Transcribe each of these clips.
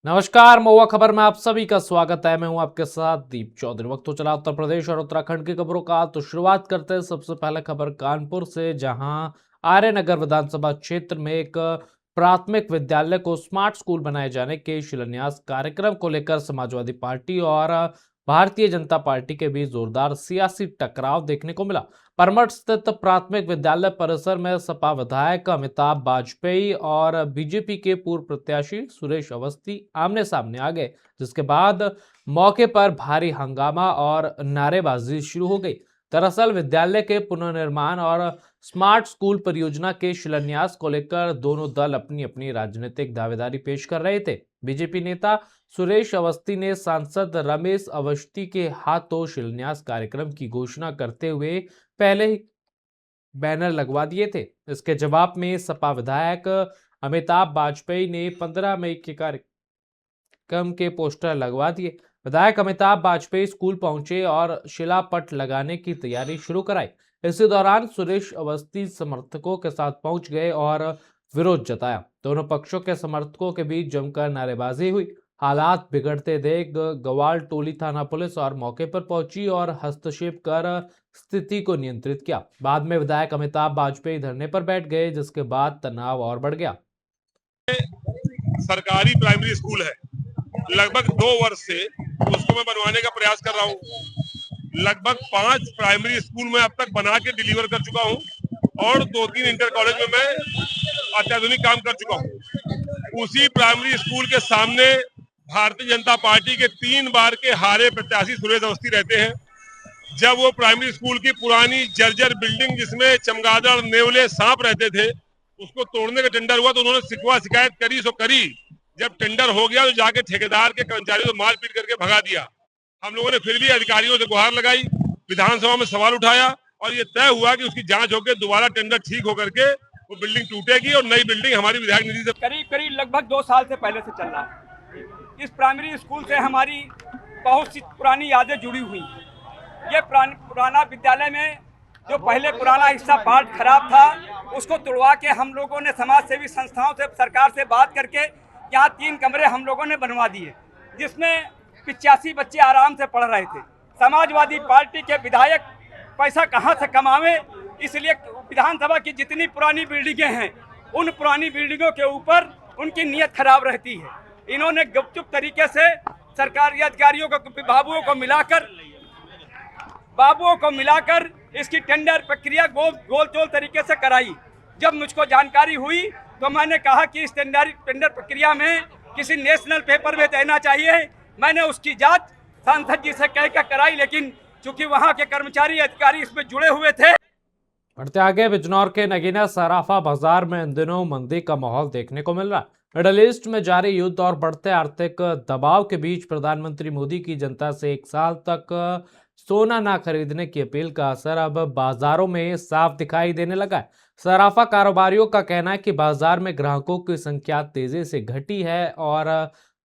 नमस्कार, महुआ खबर में आप सभी का स्वागत है। मैं हूं आपके साथ दीप चौधरी। वक्त तो चला उत्तर प्रदेश और उत्तराखंड की खबरों का। तो शुरुआत करते हैं सबसे पहले खबर कानपुर से, जहां आर्यनगर विधानसभा क्षेत्र में एक प्राथमिक विद्यालय को स्मार्ट स्कूल बनाए जाने के शिलान्यास कार्यक्रम को लेकर समाजवादी पार्टी और भारतीय जनता पार्टी के बीच जोरदार सियासी टकराव देखने को मिला। परमठ स्थित प्राथमिक विद्यालय परिसर में सपा विधायक अमिताभ वाजपेयी और बीजेपी के पूर्व प्रत्याशी सुरेश अवस्थी आमने सामने आ गए, जिसके बाद मौके पर भारी हंगामा और नारेबाजी शुरू हो गई। दरअसल विद्यालय के पुनर्निर्माण और स्मार्ट स्कूल परियोजना के शिलान्यास को लेकर दोनों दल अपनी अपनी राजनीतिक दावेदारी पेश कर रहे थे। बीजेपी नेता सुरेश अवस्थी ने सांसद रमेश अवस्थी के हाथों शिलान्यास कार्यक्रम की घोषणा करते हुए पहले ही बैनर लगवा दिए थे। इसके जवाब में सपा विधायक अमिताभ वाजपेयी ने 15 मई के कार्यक्रम के पोस्टर लगवा दिए। विधायक अमिताभ वाजपेयी स्कूल पहुंचे और शिलापट लगाने की तैयारी शुरू कराई। इसी दौरान सुरेश अवस्थी समर्थकों के साथ पहुंच गए और विरोध जताया। दोनों पक्षों के समर्थकों के बीच जमकर नारेबाजी हुई। हालात बिगड़ते देख गवाल टोली थाना पुलिस और मौके पर पहुंची और हस्तक्षेप कर स्थिति को नियंत्रित किया। बाद में विधायक अमिताभ वाजपेयी धरने पर बैठ गए, जिसके बाद तनाव और बढ़ गया। सरकारी प्राइमरी स्कूल है, लगभग 2 वर्ष से उसको मैं बनवाने का प्रयास कर रहा हूँ। लगभग 5 प्राइमरी स्कूल में अब तक बना के डिलीवर कर चुका हूँ और 2-3 इंटर कॉलेज में मैं अत्याधुनिक काम कर चुका हूँ। उसी प्राइमरी स्कूल के सामने भारतीय जनता पार्टी के 3 बार के हारे प्रत्याशी सुरेश अवस्थी रहते हैं। जब वो प्राइमरी स्कूल की पुरानी जर्जर बिल्डिंग जिसमें चमगादड़, नेवले, सांप रहते थे, उसको तोड़ने का टेंडर हुआ तो उन्होंने शिकवा शिकायत करी सो करी। जब टेंडर हो गया तो जाके ठेकेदार के कर्मचारियों को मार पीट करके भगा दिया। हम लोगों ने फिर भी अधिकारियों से गुहार लगाई, विधानसभा में सवाल उठाया और ये तय हुआ कि उसकी जांच होकर दोबारा टेंडर ठीक होकर के वो बिल्डिंग टूटेगी और नई बिल्डिंग हमारी विधायक निधि से करीब लगभग 2 साल से पहले से चल रहा है। इस प्राइमरी स्कूल से हमारी बहुत सी पुरानी यादें जुड़ी हुई हैं। ये पुराना विद्यालय में जो पहले पुराना हिस्सा पार्ट खराब था, उसको तुड़वा के हम लोगों ने समाज सेवी संस्थाओं से, सरकार से बात करके यहाँ 3 कमरे हम लोगों ने बनवा दिए, जिसमें 85 बच्चे आराम से पढ़ रहे थे। समाजवादी पार्टी के विधायक पैसा कहाँ से कमावे, इसलिए विधानसभा की जितनी पुरानी बिल्डिंगें हैं, उन पुरानी बिल्डिंगों के ऊपर उनकी नीयत खराब रहती है। इन्होंने गुपचुप तरीके से सरकारी अधिकारियों को, बाबुओं को मिलाकर इसकी टेंडर प्रक्रिया गोल चोल तरीके से कराई। जब मुझको जानकारी हुई तो मैंने कहा कि इस टेंडर प्रक्रिया में किसी नेशनल पेपर में देना चाहिए। मैंने उसकी जांच सांसद जी से कहकर कराई, लेकिन चूंकि वहां के कर्मचारी अधिकारी इसमें जुड़े हुए थे। बढ़ते आगे, बिजनौर के नगीना सराफा बाजार में इन दिनों मंदी का माहौल देखने को मिल रहा है। मिडल ईस्ट में जारी युद्ध और बढ़ते आर्थिक दबाव के बीच प्रधानमंत्री मोदी की जनता से 1 साल तक सोना ना खरीदने की अपील का असर अब बाजारों में साफ दिखाई देने लगा है। सराफा कारोबारियों का कहना है कि बाजार में ग्राहकों की संख्या तेजी से घटी है और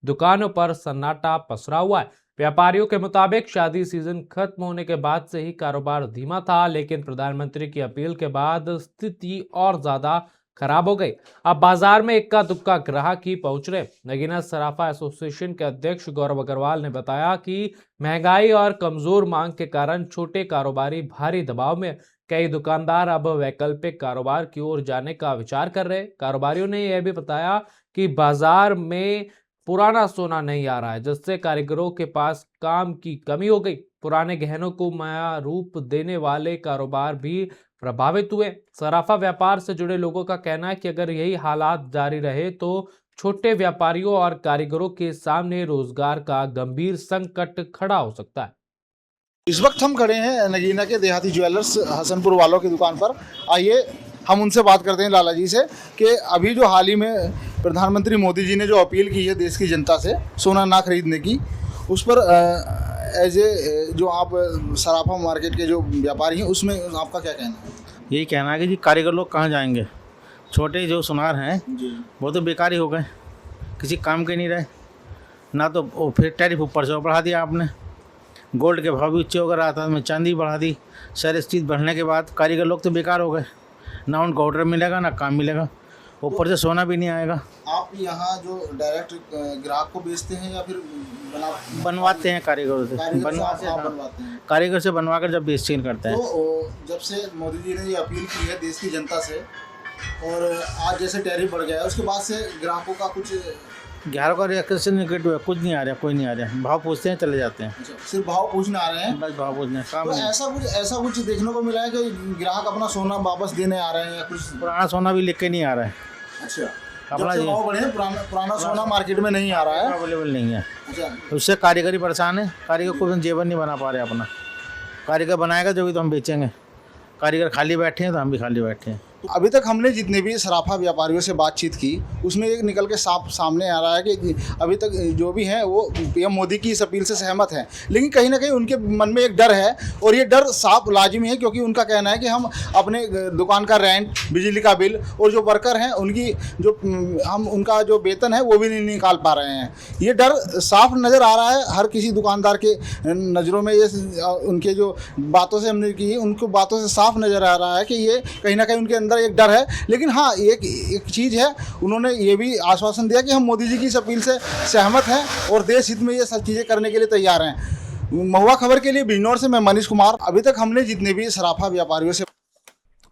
दुकानों पर सन्नाटा पसरा हुआ है। व्यापारियों के मुताबिक शादी सीजन खत्म होने के बाद से ही कारोबार धीमा था, लेकिन प्रधानमंत्री की अपील के बाद स्थिति और ज्यादा खराब हो गई। अब बाजार में इक्का दुक्का ग्राहक ही पहुंच रहे। नगीना सराफा एसोसिएशन के अध्यक्ष गौरव अग्रवाल ने बताया कि महंगाई और कमजोर मांग के कारण छोटे कारोबारी भारी दबाव में। कई दुकानदार अब वैकल्पिक कारोबार की ओर जाने का विचार कर रहे। कारोबारियों ने यह भी बताया कि बाजार में पुराना सोना नहीं आ रहा है, जिससे कारीगरों के पास काम की कमी हो गई। पुराने गहनों को नया रूप देने वाले कारोबार भी प्रभावित हुए। सराफा व्यापार से जुड़े लोगों का कहना है कि अगर यही हालात जारी रहे तो छोटे व्यापारियों और कारीगरों के सामने रोजगार का गंभीर संकट खड़ा हो सकता है। इस वक्त हम खड़े हैं नगीना के देहाती ज्वेलर्स हसनपुर वालों की दुकान पर। आइए हम उनसे बात करते हैं लाला जी से कि अभी जो हाल ही में प्रधानमंत्री मोदी जी ने जो अपील की है देश की जनता से सोना ना खरीदने की, उस पर एज ए जो आप सराफा मार्केट के जो व्यापारी हैं उसमें आपका क्या कहना है? यही कहना है कि जी कारीगर लोग कहाँ जाएंगे। छोटे जो सुनार हैं वो तो बेकार ही हो गए, किसी काम के नहीं रहे ना। तो वो फिर टैरिफ ऊपर से बढ़ा दिया आपने, गोल्ड के भाव भी ऊँचे होकर रहा था, में चांदी बढ़ा दी। सारे चीज़ बढ़ने के बाद कारीगर लोग तो बेकार हो गए, ना उनको ऑर्डर मिलेगा ना काम मिलेगा। ऊपर से सोना भी नहीं आएगा। आप यहाँ जो डायरेक्ट ग्राहक को बेचते हैं या फिर बनवाते हैं कारीगरों से, बनवाते हैं? कारीगर से बनवा कर जब बेचतीन करते हैं। तो जब से मोदी जी ने ये अपील की है देश की जनता से और आज जैसे टैरिफ बढ़ गया है उसके बाद से ग्राहकों का कुछ 11 का रिएक्शन निगेटिव है, कुछ नहीं आ रहा, कोई नहीं आ रहा। भाव पूछते हैं चले जाते हैं, सिर्फ भाव पूछने आ रहे हैं। बस भाव पूछने काम तो नहीं। ऐसा कुछ देखने को मिला है कि ग्राहक अपना सोना वापस देने आ रहे हैं या कुछ? पुराना सोना भी लिख के नहीं आ रहा है। अच्छा, अपना जब से भाव बढ़े हैं, पुराना सोना मार्केट में नहीं आ रहा है, अवेलेबल नहीं है। अच्छा, तो उससे कारीगरी परेशान है। कारीगर को जेवर नहीं बना पा रहे अपना। कारीगर बनाएगा जो भी तो हम बेचेंगे। कारीगर खाली बैठे हैं तो हम भी खाली बैठे हैं। अभी तक हमने जितने भी सराफा व्यापारियों से बातचीत की उसमें एक निकल के साफ सामने आ रहा है कि अभी तक जो भी हैं वो पीएम मोदी की इस अपील से सहमत हैं, लेकिन कहीं ना कहीं उनके मन में एक डर है और ये डर साफ लाजिमी है क्योंकि उनका कहना है कि हम अपने दुकान का रेंट, बिजली का बिल और जो वर्कर हैं उनकी जो हम उनका जो वेतन है वो भी नहीं निकाल पा रहे हैं। ये डर साफ नज़र आ रहा है हर किसी दुकानदार के नज़रों में। ये उनके जो बातों से हमने की उनको बातों से साफ नज़र आ रहा है कि ये कहीं ना कहीं उनके अंदर एक डर है। लेकिन हाँ, एक चीज़ है, उन्होंने ये भी आश्वासन दिया कि हम मोदी जी की इस अपील से सहमत हैं और देश हित में ये सब चीज़ें करने के लिए तैयार हैं। महुआ खबर के लिए बिजनौर से मैं मनीष कुमार। अभी तक हमने जितने भी सराफा व्यापारियों से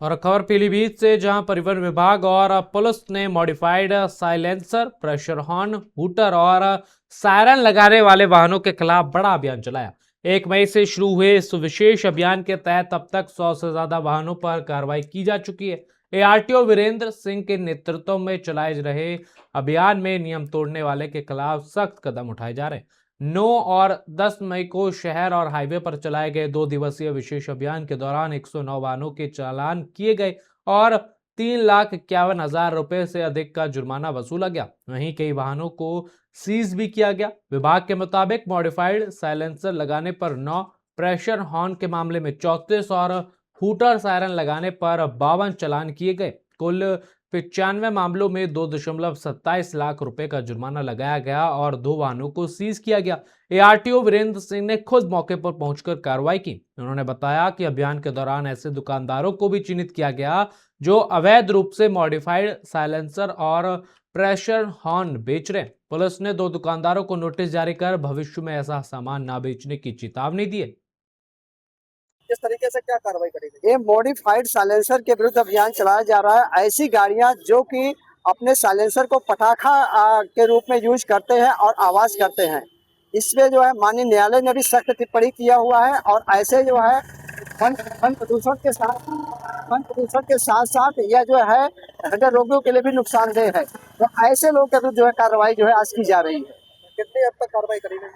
और खबर पीलीभीत से, जहां परिवहन विभाग और पुलिस ने modified silencer, pressure horn, hooter और सायरन लगाने वाले वाहनों के खिलाफ बड़ा अभियान चलाया। 1 मई से शुरू हुए इस विशेष अभियान के तहत अब तक 100 से ज्यादा वाहनों पर कार्रवाई की जा चुकी है। ARTO वीरेंद्र सिंह के नेतृत्व में चलाए रहे अभियान में नियम तोड़ने वाले के खिलाफ सख्त कदम उठाए जा रहे हैं। 9 और 10 मई को शहर और हाईवे पर चलाए गए 2 दिवसीय विशेष अभियान के दौरान 109 वाहनों के चालान किए गए और 3,51,000 रुपए से अधिक का जुर्माना वसूला गया। वहीं कई वाहनों को सीज भी किया गया। विभाग के मुताबिक मॉडिफाइड साइलेंसर लगाने पर 9, प्रेशर हॉर्न के मामले में 34 और हूटर सायरन लगाने पर 52 चालान किए गए। कुल 95 मामलों में 2.27 लाख रुपए का जुर्माना लगाया गया और 2 वाहनों को सीज किया गया। ARTO वीरेंद्र सिंह ने खुद मौके पर पहुंचकर कार्रवाई की। उन्होंने बताया कि अभियान के दौरान ऐसे दुकानदारों को भी चिन्हित किया गया जो अवैध रूप से मॉडिफाइड साइलेंसर और प्रेशर हॉर्न बेच रहे। पुलिस ने 2 दुकानदारों को नोटिस जारी कर भविष्य में ऐसा सामान न बेचने की चेतावनी दी है। किस तरीके से क्या कार्रवाई करेगी? ये मॉडिफाइड साइलेंसर के विरुद्ध अभियान चलाया जा रहा है। ऐसी गाड़ियां जो कि अपने साइलेंसर को पटाखा के रूप में यूज करते हैं और आवाज करते हैं, इसमें जो है माननीय न्यायालय ने भी सख्त टिप्पणी किया हुआ है और ऐसे जो है वन प्रदूषण के साथ साथ यह जो है हृदय रोगियों के लिए भी नुकसानदेह है। तो ऐसे लोगों के विरुद्ध जो है कार्रवाई जो है आज की जा रही है। कितनी अब तक कार्रवाई करी गई?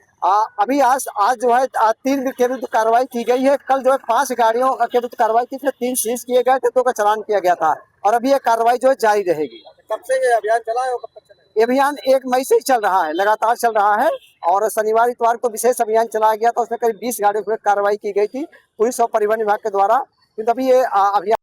अभी आज जो है 3 के विरुद्ध कार्रवाई की गई है। कल जो है 5 गाड़ियों के विरुद्ध कार्रवाई की थी, 3 सीज किए गए थे, 2 का चालान किया गया था और अभी ये कार्रवाई जो है जारी रहेगी। कब से ये अभियान चला है और कब तक चलेगा? ये अभियान 1 मई से ही चल रहा है, लगातार चल रहा है और शनिवार इतवार को विशेष अभियान चलाया गया था। उसमें करीब 20 गाड़ियों पर कार्रवाई की गई थी पुलिस और परिवहन विभाग के द्वारा। किंतु अभी ये अभियान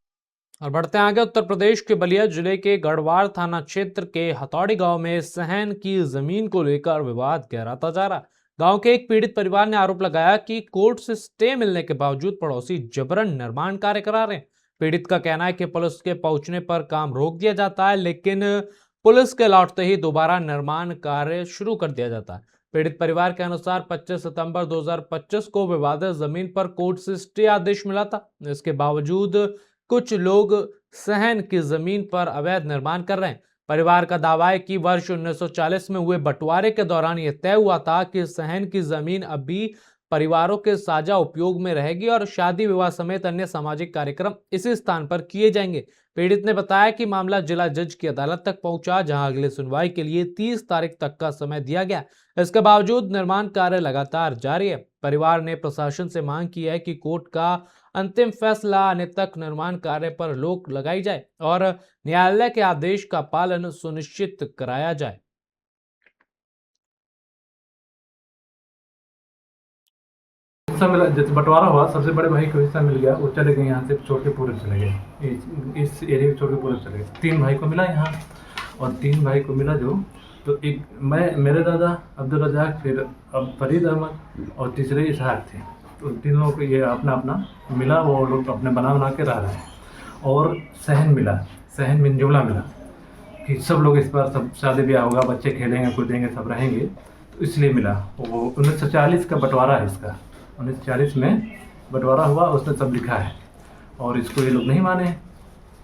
और बढ़ते हैं आगे। उत्तर प्रदेश के बलिया जिले के गढ़वाड़ थाना क्षेत्र के हथौड़ी गांव में सहन की जमीन को लेकर विवाद गहराता जा रहा है। गांव के एक पीड़ित परिवार ने आरोप लगाया कि कोर्ट से स्टे मिलने के बावजूद पड़ोसी जबरन निर्माण कार्य करा रहे हैं। पीड़ित का कहना है कि पुलिस के पहुंचने पर काम रोक दिया जाता है, लेकिन पुलिस के लौटते ही दोबारा निर्माण कार्य शुरू कर दिया जाता है। पीड़ित परिवार के अनुसार 25 सितंबर 2025 को विवादित जमीन पर कोर्ट से स्टे आदेश मिला था। इसके बावजूद कुछ लोग सहन की जमीन पर अवैध निर्माण कर रहे हैं। परिवार का दावा है कि वर्ष 1940 में हुए बंटवारे के दौरान यह तय हुआ था कि सहन की जमीन अभी परिवारों के साझा उपयोग में रहेगी और शादी विवाह समेत अन्य सामाजिक कार्यक्रम इसी स्थान पर किए जाएंगे। पीड़ित ने बताया कि मामला जिला जज की अदालत तक पहुंचा, जहां अगली सुनवाई के लिए 30 तारीख तक का समय दिया गया। इसके बावजूद निर्माण कार्य लगातार जारी है। परिवार ने प्रशासन से मांग की है कि कोर्ट का अंतिम फैसला आने तक निर्माण कार्य पर रोक लगाई जाए और न्यायालय के आदेश का पालन सुनिश्चित कराया जाए। हिस्सा मिला, जैसे बंटवारा हुआ, सबसे बड़े भाई को हिस्सा मिल गया, वो चले गए यहाँ से, छोड़ के पूरे चले गए, इस एरिया को छोड़ के पूरे चले गए। 3 भाई को मिला यहाँ और 3 भाई को मिला जो, तो एक मैं, मेरे दादा अब्दुल रजाक, फिर अब फरीद अहमद और तीसरे इसहाक थे। तो 3 लोगों को ये अपना अपना मिला, वो लोग अपने बना के रह रहे हैं। और सहन मिला, सहन मिंजोला मिला, कि सब लोग इस बार सब शादी ब्याह होगा, बच्चे खेलेंगे कूदेंगे सब रहेंगे, तो इसलिए मिला। वो 1940 का बंटवारा है इसका, 1940 में बंटवारा हुआ, उसमें सब लिखा है और इसको ये लोग नहीं माने।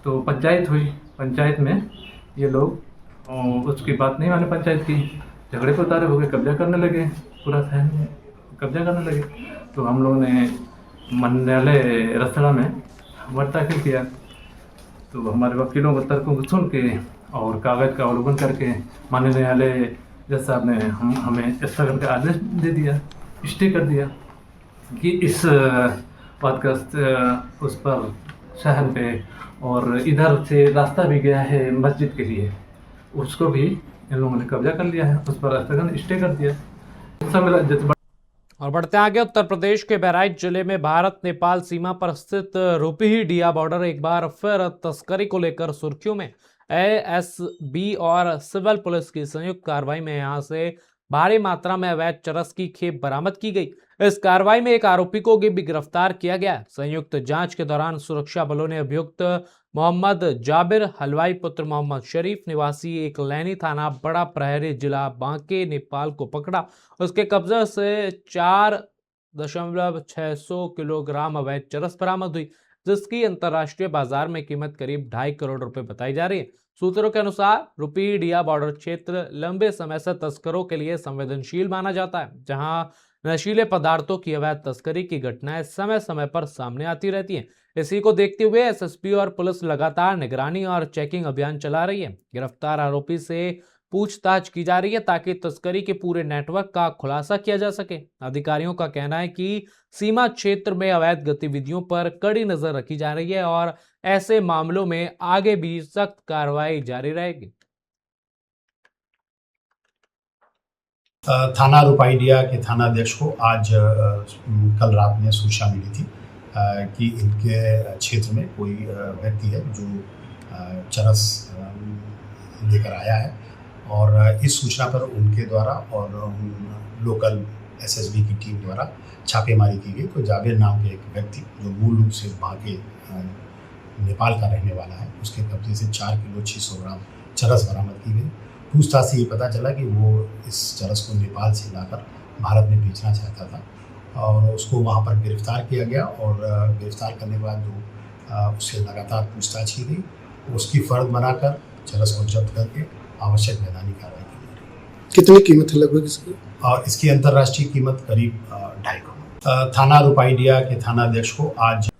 तो पंचायत हुई, पंचायत में ये लोग उसकी बात नहीं माने, पंचायत की झगड़े पर उतारे हो गए, कब्जा करने लगे, पूरा शहर में कब्जा करने लगे। तो हम लोगों ने न्यायालय रसड़ा में वट दाखिल किया। तो हमारे वकीलों के तर्कों को सुन के और कागज़ का अवलोकन करके माननीय न्यायालय जज साहब ने हमें स्थगन का आदेश दे दिया, स्टे कर दिया कि इस बात का उस पर शहर पे और इधर से रास्ता भी गया है मस्जिद के लिए, उसको भी इन लोगों ने कब्जा कर लिया है, उस पर स्थगन स्टे कर दिया। सब मिला और बढ़ते आगे, उत्तर प्रदेश के बहराइच जिले में भारत नेपाल सीमा पर स्थित रूपहीडिया बॉर्डर एक बार फिर तस्करी को लेकर सुर्खियों में। एएसबी और सिविल पुलिस की संयुक्त कार्रवाई में यहां से भारी मात्रा में अवैध चरस की खेप बरामद की गई। इस कार्रवाई में एक आरोपी को भी गिरफ्तार किया गया। संयुक्त जांच के दौरान सुरक्षा बलों ने अभियुक्त मोहम्मद जाबिर हलवाई पुत्र मोहम्मद शरीफ निवासी एक लैनी थाना बड़ा प्रहरी जिला बांके नेपाल को पकड़ा। उसके कब्जे से 4.600 किलोग्राम अवैध चरस बरामद हुई, जिसकी अंतर्राष्ट्रीय बाजार में कीमत करीब 2.5 करोड़ रुपए बताई जा रही है। सूत्रों के अनुसार रूपहीडिया बॉर्डर क्षेत्र लंबे समय से तस्करों के लिए संवेदनशील माना जाता है, जहां नशीले पदार्थों की अवैध तस्करी की घटनाएं समय समय पर सामने आती रहती हैं। इसी को देखते हुए एसएसपी और पुलिस लगातार निगरानी और चेकिंग अभियान चला रही है। गिरफ्तार आरोपी से पूछताछ की जा रही है ताकि तस्करी के पूरे नेटवर्क का खुलासा किया जा सके। अधिकारियों का कहना है कि सीमा क्षेत्र में अवैध गतिविधियों पर कड़ी नजर रखी जा रही है और ऐसे मामलों में आगे भी सख्त कार्रवाई जारी रहेगी। थाना रूपहीडिया के थानाध्यक्ष को आज कल रात में सूचना मिली थी कि इनके क्षेत्र में कोई व्यक्ति है जो चरस लेकर आया है, और इस सूचना पर उनके द्वारा और लोकल एसएसबी की टीम द्वारा छापेमारी की गई। तो जाबिर नाम के एक व्यक्ति जो मूल रूप से बांके नेपाल का रहने वाला है, उसके कब्जे से 4 किलो 600 ग्राम चरस बरामद की गई। पूछताछ से ये पता चला कि वो इस चरस को नेपाल से लाकर भारत में बेचना चाहता था और उसको वहाँ पर गिरफ्तार किया गया। और गिरफ्तार करने के बाद जो उससे लगातार पूछताछ की गई, उसकी फर्द बनाकर चरस को जब्त करके आवश्यक मैदानी कार्रवाई की गई। कितनी कीमत है लगभग इसकी? और इसकी अंतर्राष्ट्रीय कीमत करीब 2.5 करोड़। थाना रूपहीडिया के थानाध्यक्ष को आज।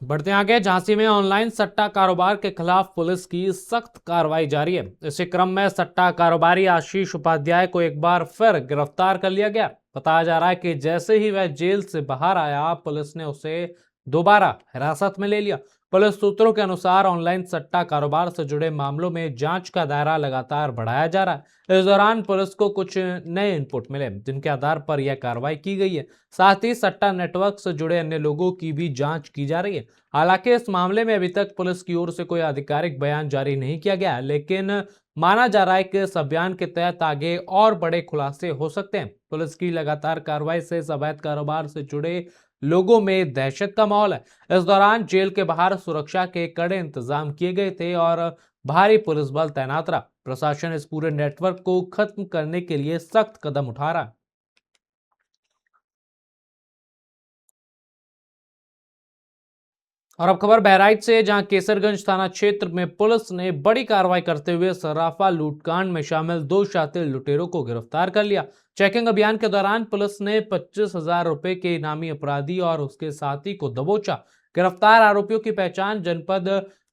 बढ़ते आगे, झांसी में ऑनलाइन सट्टा कारोबार के खिलाफ पुलिस की सख्त कार्रवाई जारी है। इसी क्रम में सट्टा कारोबारी आशीष उपाध्याय को एक बार फिर गिरफ्तार कर लिया गया। बताया जा रहा है कि जैसे ही वह जेल से बाहर आया, पुलिस ने उसे दोबारा हिरासत में ले लिया। पुलिस सूत्रों के अनुसार ऑनलाइन सट्टा कारोबार से जुड़े मामलों में जांच का दायरा लगातार बढ़ाया जा रहा है। इस दौरान पुलिस को कुछ नए इनपुट मिले, जिनके आधार पर यह कार्रवाई की गई है। साथ ही सट्टा नेटवर्क से जुड़े अन्य लोगों की भी जांच की जा रही है। हालांकि इस मामले में अभी तक पुलिस की ओर से कोई आधिकारिक बयान जारी नहीं किया गया, लेकिन माना जा रहा है कि इस अभियान के तहत आगे और बड़े खुलासे हो सकते हैं। पुलिस की लगातार कार्रवाई से इस अवैध कारोबार से जुड़े लोगों में दहशत का माहौल है। इस दौरान जेल के बाहर सुरक्षा के कड़े इंतजाम किए गए थे और भारी पुलिस बल तैनात रहा। प्रशासन इस पूरे नेटवर्क को खत्म करने के लिए सख्त कदम उठा रहा है। और अब खबर बहराइच से, जहां केसरगंज थाना क्षेत्र में पुलिस ने बड़ी कार्रवाई करते हुए सराफा लूटकांड में शामिल 2 शातिर लुटेरों को गिरफ्तार कर लिया। चेकिंग अभियान के दौरान पुलिस ने 25,000 रुपए के इनामी अपराधी और उसके साथी को दबोचा। गिरफ्तार आरोपियों की पहचान जनपद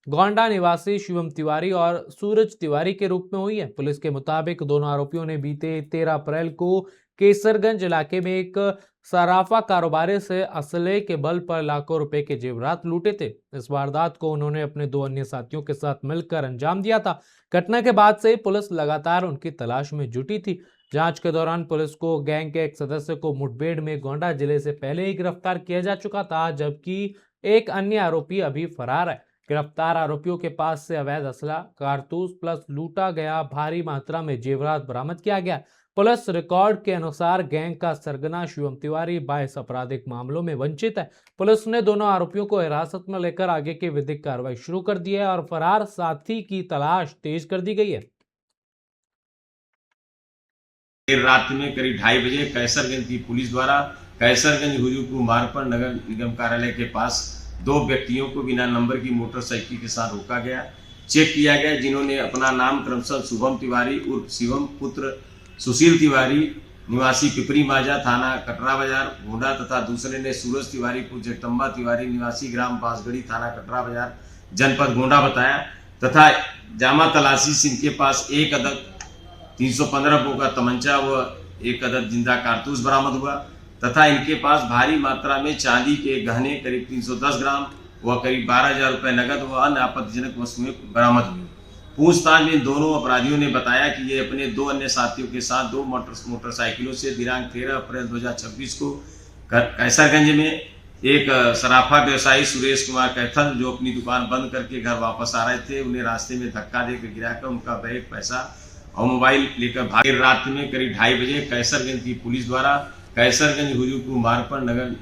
गोंडा निवासी शिवम तिवारी और सूरज तिवारी के रूप में हुई है। पुलिस के मुताबिक दोनों आरोपियों ने बीते 13 अप्रैल को केसरगंज इलाके में एक सराफा कारोबारी से असले के बल पर लाखों रुपए के जेवरात लूटे थे। इस वारदात को उन्होंने अपने 2 अन्य साथियों के साथ मिलकर अंजाम दिया था। घटना के बाद से पुलिस लगातार उनकी तलाश में जुटी थी। जांच के दौरान पुलिस को गैंग के एक सदस्य को मुठभेड़ में गोंडा जिले से पहले ही गिरफ्तार किया जा चुका था, जबकि एक अन्य आरोपी अभी फरार है। गिरफ्तार आरोपियों के पास से अवैध असला, कारतूस प्लस लूटा गया भारी मात्रा में जेवरात बरामद किया गया। पुलिस रिकॉर्ड के अनुसार गैंग का सरगना शिवम तिवारी 22 आपराधिक मामलों में वंचित है। पुलिस ने दोनों आरोपियों को हिरासत में लेकर आगे की विधिक कार्रवाई शुरू कर दी है और फरार साथी की तलाश तेज कर दी गई है। देर रात में करीब 2:30 बजे कैसरगंज की पुलिस द्वारा कैसरगंज हुजूरपुर मार्ग पर नगर निगम कार्यालय के पास 2 व्यक्तियों को बिना नंबर की मोटरसाइकिल के साथ रोका गया, चेक किया गया, जिन्होंने अपना नाम क्रमशः शुभम तिवारी उर्फ शिवम पुत्र सुशील तिवारी निवासी पिपरी माजा थाना कटरा बाजार गोंडा तथा दूसरे ने सूरज तिवारी पुत्र जगदम्बा तिवारी निवासी ग्राम बांसगढ़ी थाना कटरा बाजार जनपद गोंडा बताया तथा जामा तलाशी से इनके पास एक अदद 315 बोर का तमंचा व एक अदद जिंदा कारतूस बरामद हुआ तथा इनके पास भारी मात्रा में चांदी के गहने करीब 310 ग्राम व करीब 12,000 रुपए नगद व अन्य आपत्तिजनक वस्तुएं बरामद हुई। पूछताछ में दोनों अपराधियों ने बताया कि ये अपने 2 अन्य साथियों के साथ 2 मोटरसाइकिलों से दिनांक 13 अप्रैल 2026 को कैसरगंज में एक सराफा व्यवसायी सुरेश कुमार कैथल जो अपनी दुकान बंद करके घर वापस आ रहे थे, उन्हें रास्ते में धक्का देकर गिराकर उनका बैग, पैसा और मोबाइल लेकर भागे। रात में करीब 2:30 बजे कैसरगंज की पुलिस द्वारा कैसरगंज हुजूरपुर मार्ग पर नगर।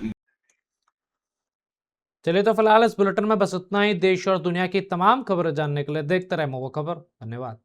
चलिए तो फिलहाल इस बुलेटिन में बस इतना ही। देश और दुनिया की तमाम खबरें जानने के लिए देखते रहे मोवा खबर। धन्यवाद।